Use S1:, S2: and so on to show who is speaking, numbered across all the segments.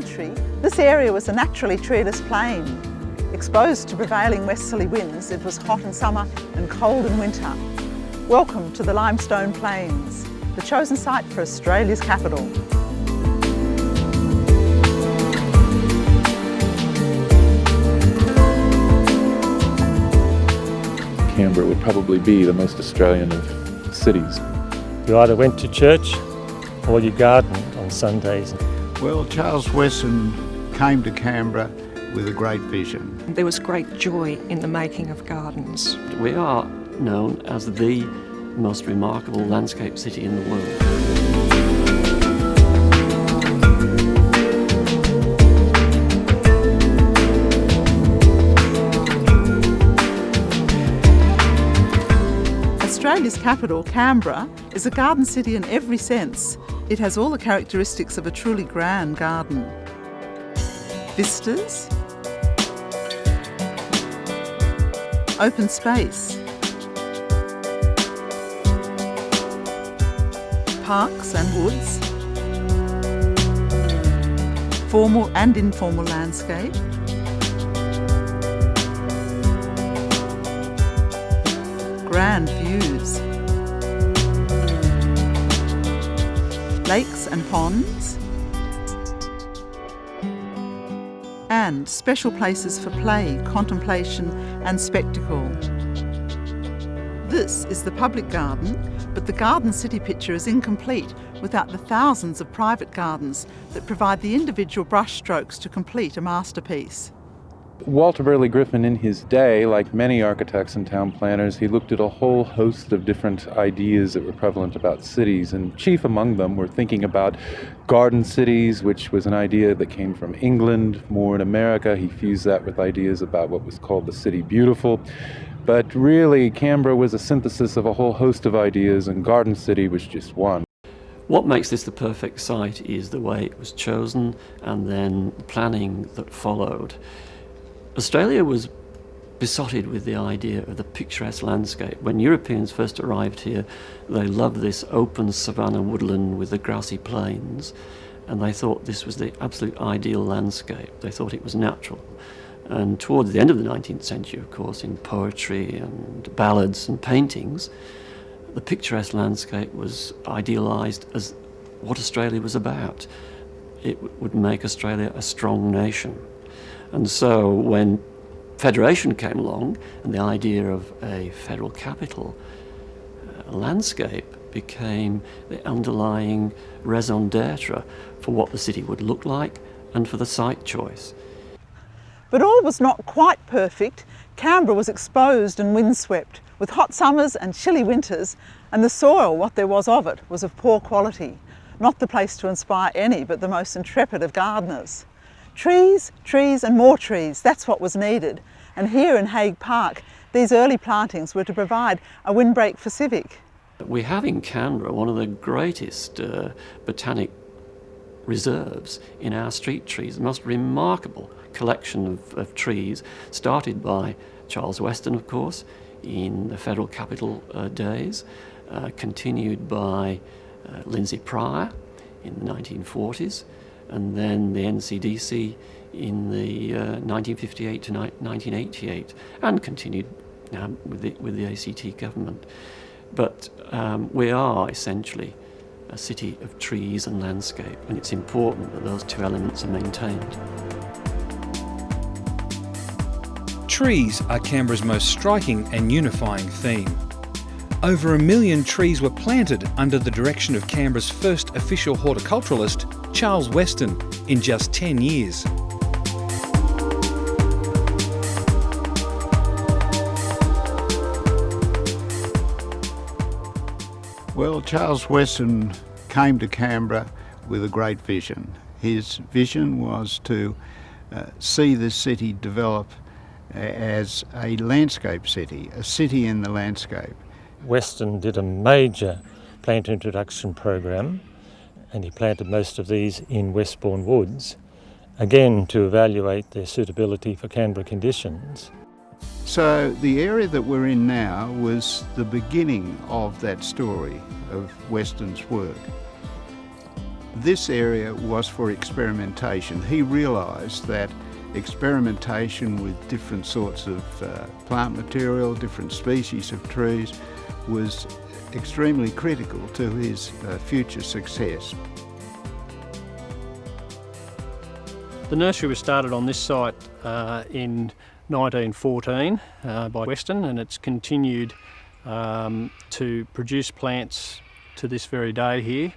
S1: century, this area was a naturally treeless plain. Exposed to prevailing westerly winds, it was hot in summer and cold in winter. Welcome to the limestone plains, the chosen site for Australia's capital.
S2: Canberra would probably be the most Australian of cities.
S3: You either went to church or you gardened on Sundays.
S4: Well, Charles Weston came to Canberra with a great vision.
S5: There was great joy in the making of gardens.
S6: We are known as the most remarkable landscape city in the world.
S1: Australia's capital, Canberra, is a garden city in every sense. It has all the characteristics of a truly grand garden. Vistas, open space, parks and woods, formal and informal landscape, grand views, lakes and ponds, and special places for play, contemplation and spectacle. This is the public garden, but the garden city picture is incomplete without the thousands of private gardens that provide the individual brushstrokes to complete a masterpiece.
S2: Walter Burley Griffin, in his day, like many architects and town planners, he looked at a whole host of different ideas that were prevalent about cities, and chief among them were thinking about garden cities, which was an idea that came from England, more in America. He fused that with ideas about what was called the city beautiful. But really, Canberra was a synthesis of a whole host of ideas, and Garden City was just one.
S6: What makes this the perfect site is the way it was chosen and then the planning that followed. Australia was besotted with the idea of the picturesque landscape. When Europeans first arrived here, they loved this open savanna woodland with the grassy plains, and they thought this was the absolute ideal landscape. They thought it was natural. And towards the end of the 19th century, of course, in poetry and ballads and paintings, the picturesque landscape was idealised as what Australia was about. It would make Australia a strong nation. And so when Federation came along and the idea of a federal capital, landscape became the underlying raison d'etre for what the city would look like and for the site choice.
S1: But all was not quite perfect. Canberra was exposed and windswept, with hot summers and chilly winters, and the soil, what there was of it, was of poor quality. Not the place to inspire any but the most intrepid of gardeners. Trees, trees and more trees, that's what was needed. And here in Hague Park, these early plantings were to provide a windbreak for civic.
S6: We have in Canberra one of the greatest botanic reserves in our street trees, the most remarkable collection of trees, started by Charles Weston, of course, in the federal capital days, continued by Lindsay Pryor in the 1940s, and then the NCDC in the 1958 to 1988, and continued now with the ACT government. But we are essentially a city of trees and landscape, and it's important that those two elements are maintained.
S7: Trees are Canberra's most striking and unifying theme. Over 1 million trees were planted under the direction of Canberra's first official horticulturalist, Charles Weston, in just 10 years.
S4: Well, Charles Weston came to Canberra with a great vision. His vision was to see this city develop as a landscape city, a city in the landscape.
S3: Weston did a major plant introduction program, and he planted most of these in Westbourne Woods, again to evaluate their suitability for Canberra conditions.
S4: So the area that we're in now was the beginning of that story of Weston's work. This area was for experimentation. He realised that experimentation with different sorts of plant material, different species of trees, was extremely critical to his future success.
S8: The nursery was started on this site in 1914 by Weston, and it's continued to produce plants to this very day here.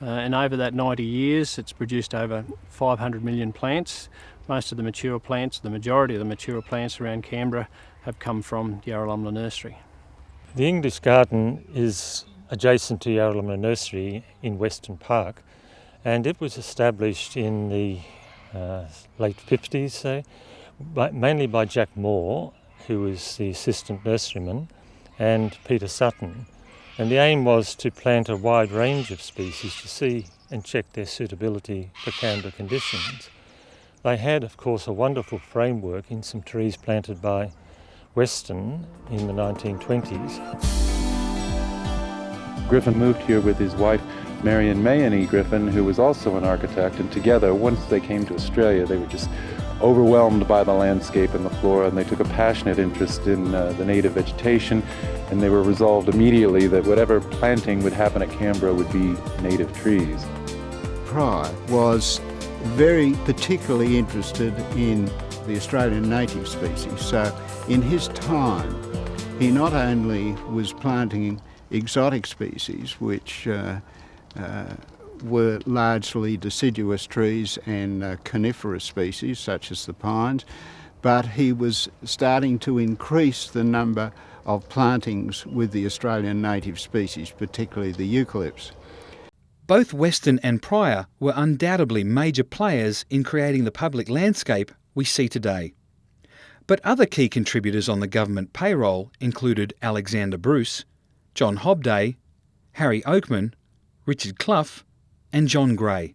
S8: And over that 90 years, it's produced over 500 million plants. Most of the mature plants, the majority of the mature plants around Canberra, have come from Yarralumla Nursery.
S3: The English garden is adjacent to Yarralumla Nursery in Western Park, and it was established in the late 50s, say, mainly by Jack Moore, who was the assistant nurseryman, and Peter Sutton. And the aim was to plant a wide range of species to see and check their suitability for Canberra conditions. They had, of course, a wonderful framework in some trees planted by Weston in the 1920s.
S2: Griffin moved here with his wife, Marion Mayonnaie Griffin, who was also an architect, and together, once they came to Australia, they were just overwhelmed by the landscape and the flora, and they took a passionate interest in the native vegetation, and they were resolved immediately that whatever planting would happen at Canberra would be native trees.
S4: Pry was very particularly interested in the Australian native species. So in his time, he not only was planting exotic species, which were largely deciduous trees and coniferous species such as the pines, but he was starting to increase the number of plantings with the Australian native species, particularly the eucalypts.
S7: Both Weston and Pryor were undoubtedly major players in creating the public landscape we see today. But other key contributors on the government payroll included Alexander Bruce, John Hobday, Harry Oakman, Richard Clough and John Gray.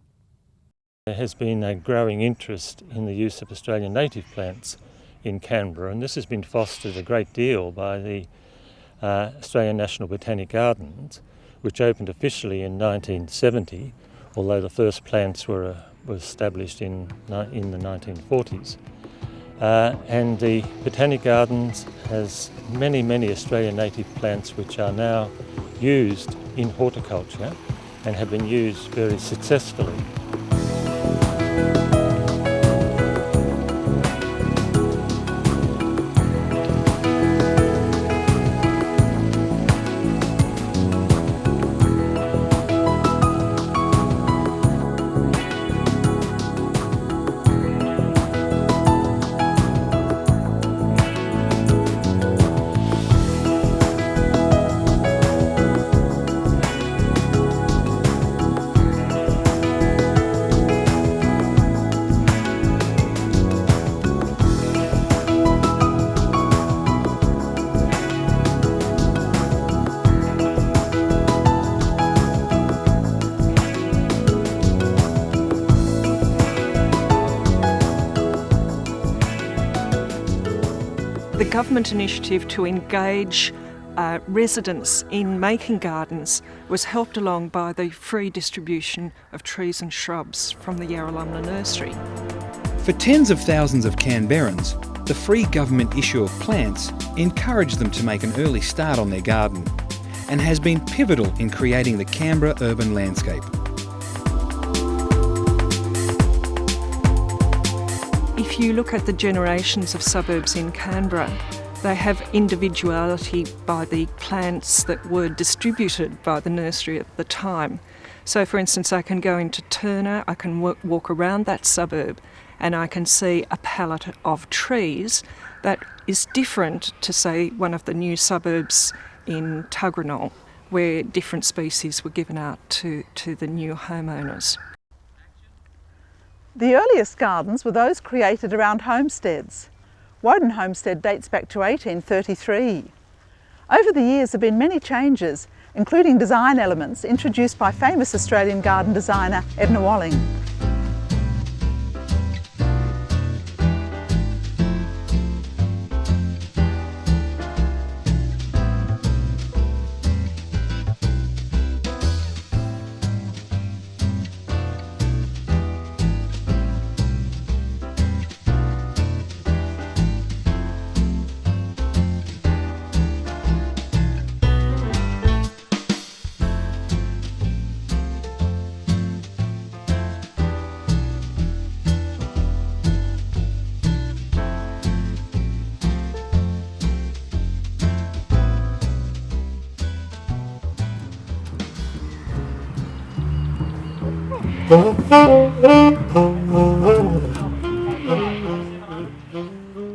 S3: There has been a growing interest in the use of Australian native plants in Canberra, and this has been fostered a great deal by the Australian National Botanic Gardens, which opened officially in 1970, although the first plants were established in the 1940s. And the Botanic Gardens has many, many Australian native plants which are now used in horticulture and have been used very successfully.
S5: The government initiative to engage residents in making gardens was helped along by the free distribution of trees and shrubs from the Yarralumla Nursery.
S7: For tens of thousands of Canberrans, the free government issue of plants encouraged them to make an early start on their garden and has been pivotal in creating the Canberra urban landscape.
S5: If you look at the generations of suburbs in Canberra, they have individuality by the plants that were distributed by the nursery at the time. So for instance, I can go into Turner, I can walk around that suburb and I can see a palette of trees that is different to, say, one of the new suburbs in Tuggeranong, where different species were given out to the new homeowners.
S1: The earliest gardens were those created around homesteads. Woden Homestead dates back to 1833. Over the years there have been many changes, including design elements introduced by famous Australian garden designer Edna Walling.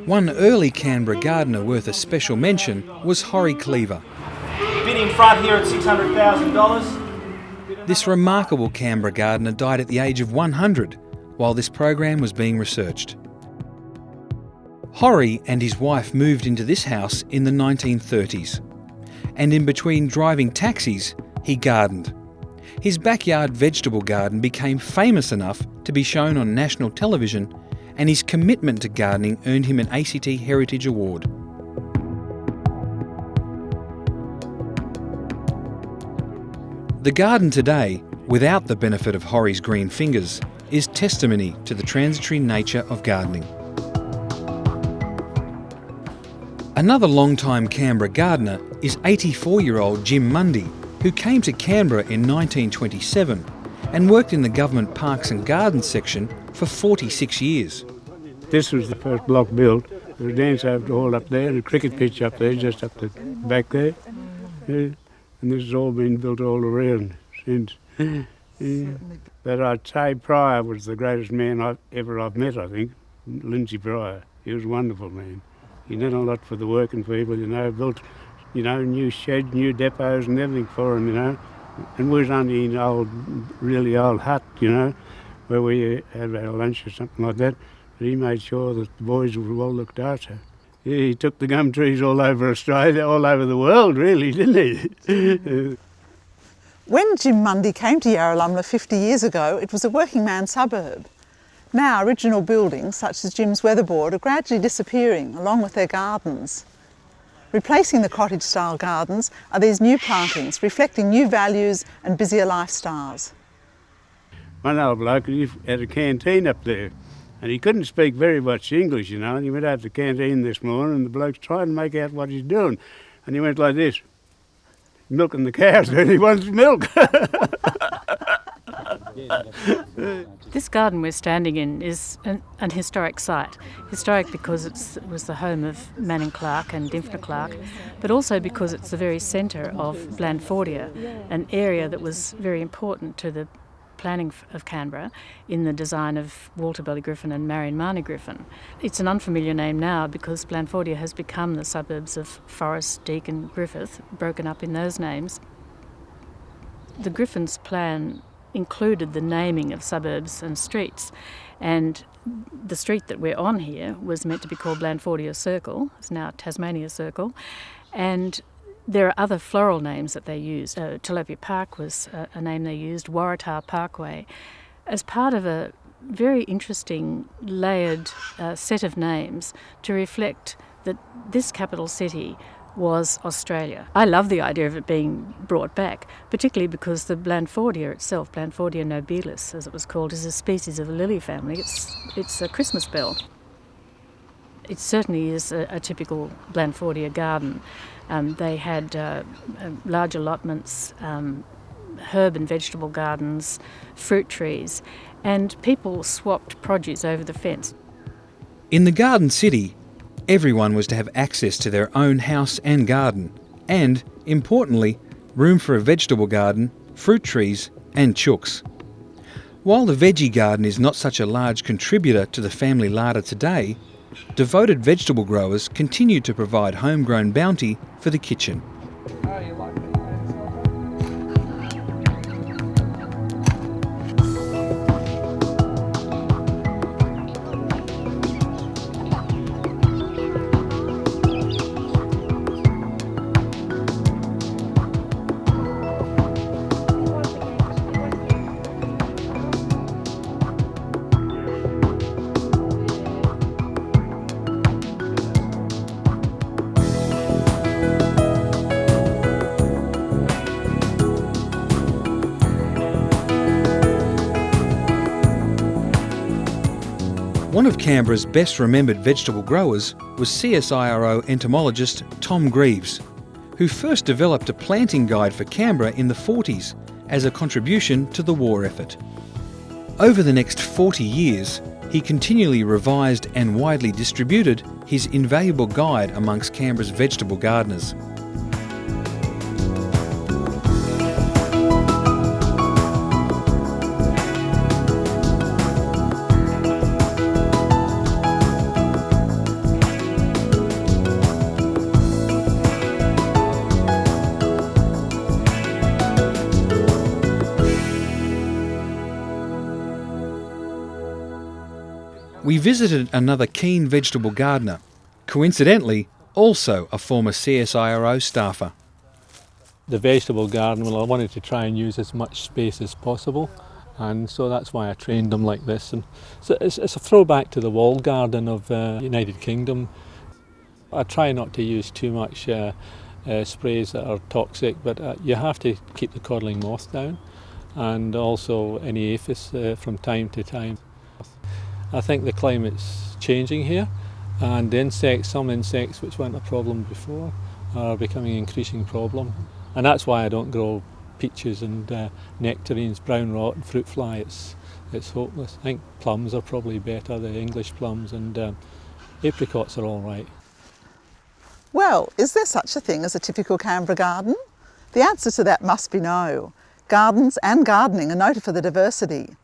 S7: One early Canberra gardener worth a special mention was Horry Cleaver.
S9: Bid in front here at $600,000.
S7: This remarkable Canberra gardener died at the age of 100 while this program was being researched. Horry and his wife moved into this house in the 1930s, and in between driving taxis, he gardened. His backyard vegetable garden became famous enough to be shown on national television, and his commitment to gardening earned him an ACT Heritage Award. The garden today, without the benefit of Horry's green fingers, is testimony to the transitory nature of gardening. Another long-time Canberra gardener is 84-year-old Jim Mundy, who came to Canberra in 1927 and worked in the government parks and gardens section for 46 years.
S10: This was the first block built. There was a dance hall up there and a cricket pitch up there, just up the back there. Yeah. And this has all been built all around since. Yeah. But I'd say Pryor was the greatest man I've met, I think. Lindsay Pryor. He was a wonderful man. He did a lot for the working people, built, new sheds, new depots and everything for them, And we was only in an really old hut, where we had our lunch or something like that. But he made sure that the boys were well looked after. Yeah, he took the gum trees all over Australia, all over the world, really, didn't he?
S1: When Jim Mundy came to Yarralumla 50 years ago, it was a working man's suburb. Now, original buildings, such as Jim's weatherboard, are gradually disappearing, along with their gardens. Replacing the cottage-style gardens are these new plantings, reflecting new values and busier lifestyles.
S10: One old bloke had a canteen up there, and he couldn't speak very much English, and he went out to the canteen this morning, and the bloke's trying to make out what he's doing, and he went like this, milking the cows, and he wants milk.
S11: This garden we're standing in is an historic site. Historic because it was the home of Manning Clark and Dimphna Clark, but also because it's the very centre of Blandfordia, an area that was very important to the planning of Canberra in the design of Walter Belly Griffin and Marion Marnie Griffin. It's an unfamiliar name now because Blandfordia has become the suburbs of Forest, Deakin, Griffith, broken up in those names. The Griffins' plan included the naming of suburbs and streets, and the street that we're on here was meant to be called Blandfordia Circle. It's now Tasmania Circle, and there are other floral names that they used. Tilapia Park was a name they used, Waratah Parkway, as part of a very interesting layered set of names to reflect that this capital city was Australia. I love the idea of it being brought back, particularly because the Blandfordia itself, Blandfordia nobilis as it was called, is a species of a lily family. It's a Christmas bell. It certainly is a typical Blandfordia garden. They had large allotments, herb and vegetable gardens, fruit trees, and people swapped produce over the fence.
S7: In the Garden City, everyone was to have access to their own house and garden, and, importantly, room for a vegetable garden, fruit trees and chooks. While the veggie garden is not such a large contributor to the family larder today, devoted vegetable growers continue to provide homegrown bounty for the kitchen. One of Canberra's best remembered vegetable growers was CSIRO entomologist Tom Greaves, who first developed a planting guide for Canberra in the 40s as a contribution to the war effort. Over the next 40 years, he continually revised and widely distributed his invaluable guide amongst Canberra's vegetable gardeners. visited another keen vegetable gardener, coincidentally also a former CSIRO staffer.
S12: The vegetable garden, well, I wanted to try and use as much space as possible, and so that's why I trained them like this. And so it's a throwback to the walled garden of United Kingdom. I try not to use too much sprays that are toxic, but you have to keep the codling moth down, and also any aphis from time to time. I think the climate's changing here, and the insects, some insects which weren't a problem before, are becoming an increasing problem. And that's why I don't grow peaches and nectarines, brown rot and fruit fly. It's hopeless. I think plums are probably better, the English plums, and apricots are all right.
S1: Well, is there such a thing as a typical Canberra garden? The answer to that must be no. Gardens and gardening are noted for the diversity.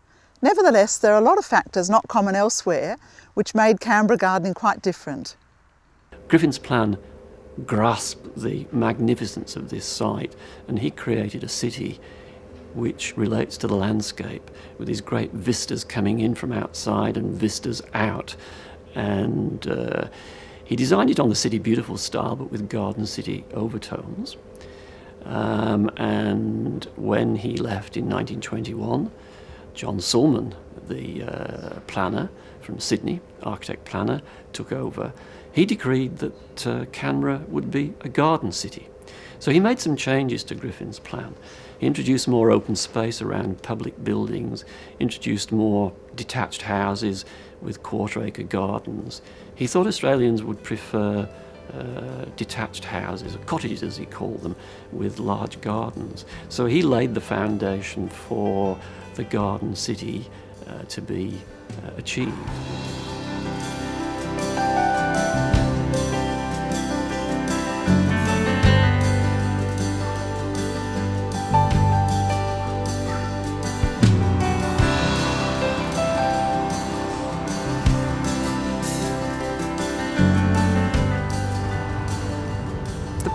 S1: Nevertheless, there are a lot of factors not common elsewhere which made Canberra gardening quite different.
S6: Griffin's plan grasped the magnificence of this site, and he created a city which relates to the landscape with these great vistas coming in from outside and vistas out. And he designed it on the City Beautiful style, but with Garden City overtones. And when he left in 1921, John Sulman, the planner from Sydney, architect planner, took over. He decreed that Canberra would be a garden city. So he made some changes to Griffin's plan. He introduced more open space around public buildings, introduced more detached houses with quarter-acre gardens. He thought Australians would prefer detached houses, or cottages as he called them, with large gardens. So he laid the foundation for the garden city to be achieved.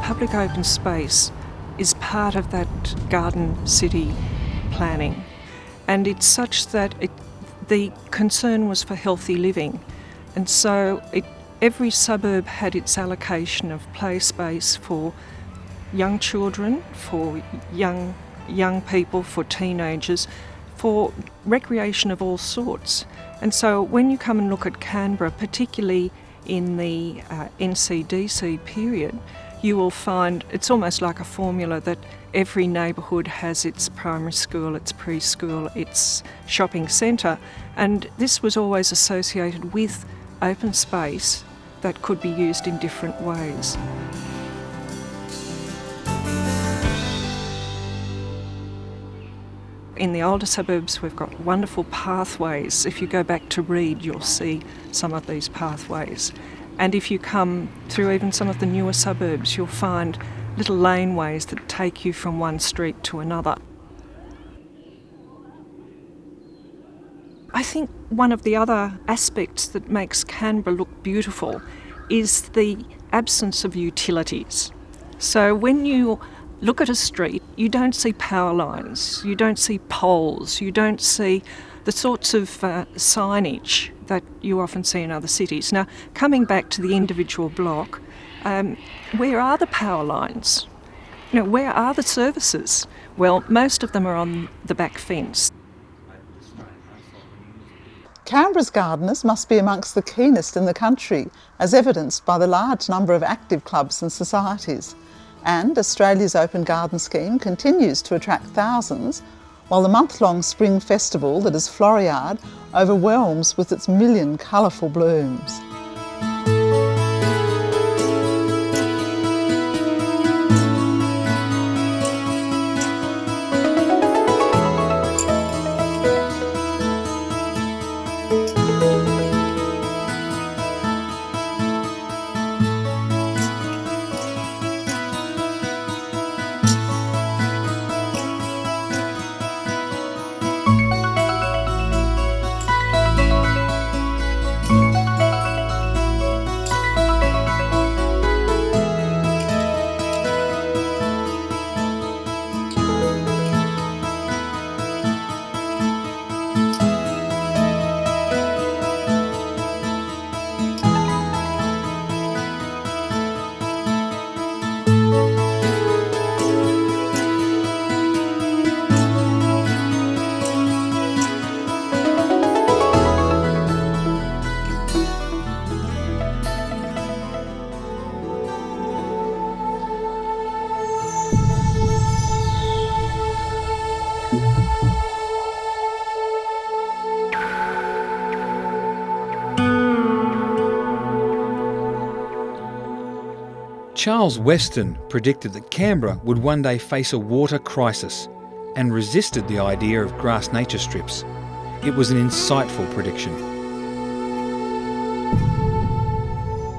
S5: Public open space is part of that garden city planning, and it's such that the concern was for healthy living, and so every suburb had its allocation of play space for young children, for young people, for teenagers, for recreation of all sorts. And so when you come and look at Canberra, particularly in the NCDC period, you will find it's almost like a formula that every neighbourhood has its primary school, its preschool, its shopping centre, and this was always associated with open space that could be used in different ways. In the older suburbs, we've got wonderful pathways. If you go back to Reed, you'll see some of these pathways. And if you come through even some of the newer suburbs, you'll find little laneways that take you from one street to another. I think one of the other aspects that makes Canberra look beautiful is the absence of utilities. So when you look at a street, you don't see power lines, you don't see poles, you don't see the sorts of signage that you often see in other cities. Now, coming back to the individual block, where are the power lines? Where are the services? Well, most of them are on the back fence.
S1: Canberra's gardeners must be amongst the keenest in the country, as evidenced by the large number of active clubs and societies. And Australia's Open Garden Scheme continues to attract thousands, while the month-long spring festival that is Floriade overwhelms with its million colourful blooms.
S7: Charles Weston predicted that Canberra would one day face a water crisis and resisted the idea of grass nature strips. It was an insightful prediction.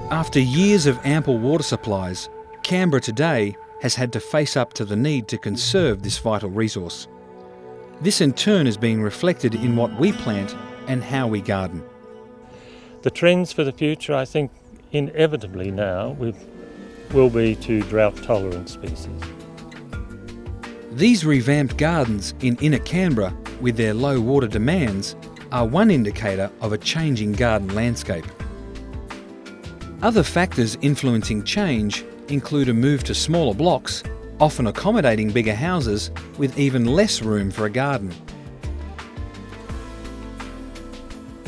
S7: After years of ample water supplies, Canberra today has had to face up to the need to conserve this vital resource. This in turn is being reflected in what we plant and how we garden.
S3: The trends for the future, I think, inevitably now will be to drought-tolerant species.
S7: These revamped gardens in inner Canberra, with their low water demands, are one indicator of a changing garden landscape. Other factors influencing change include a move to smaller blocks, often accommodating bigger houses with even less room for a garden.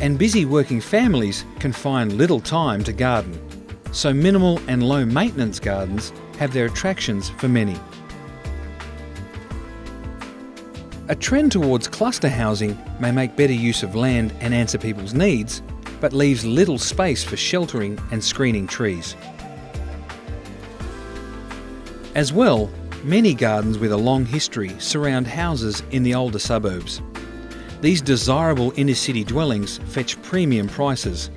S7: And busy working families can find little time to garden, so minimal and low maintenance gardens have their attractions for many. A trend towards cluster housing may make better use of land and answer people's needs, but leaves little space for sheltering and screening trees. As well, many gardens with a long history surround houses in the older suburbs. These desirable inner-city dwellings fetch premium prices,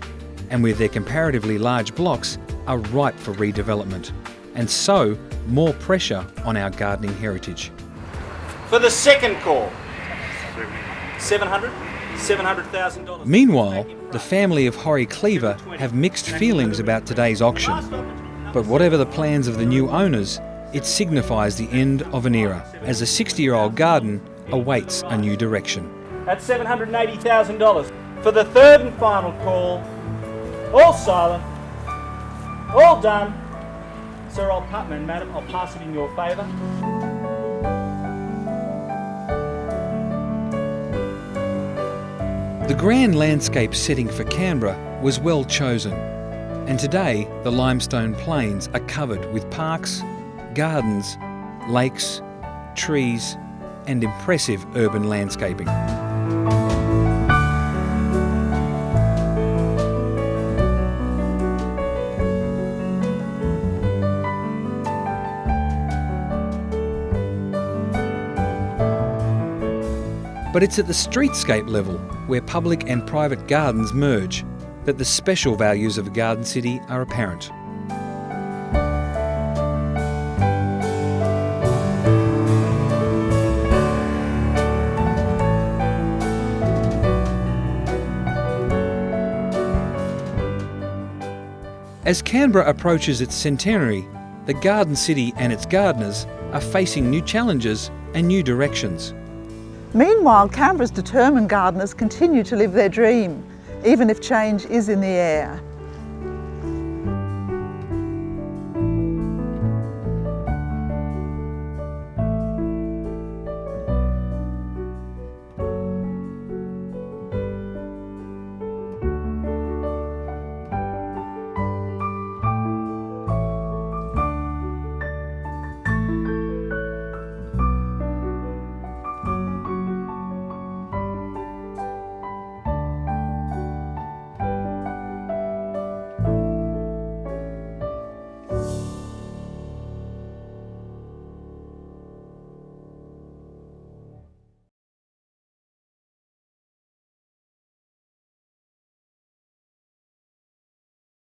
S7: and with their comparatively large blocks, are ripe for redevelopment, and so more pressure on our gardening heritage.
S9: For the second call, $700,000.
S7: Meanwhile, the family of Horry Cleaver have mixed feelings about today's auction. But whatever the plans of the new owners, it signifies the end of an era, as a 60-year-old garden awaits a new direction.
S9: At $780,000. For the third and final call, all silent, all done. Sir, Madam, I'll pass it in your favour.
S7: The grand landscape setting for Canberra was well chosen, and today the limestone plains are covered with parks, gardens, lakes, trees, and impressive urban landscaping. But it's at the streetscape level, where public and private gardens merge, that the special values of a garden city are apparent. As Canberra approaches its centenary, the garden city and its gardeners are facing new challenges and new directions.
S1: Meanwhile, Canberra's determined gardeners continue to live their dream, even if change is in the air.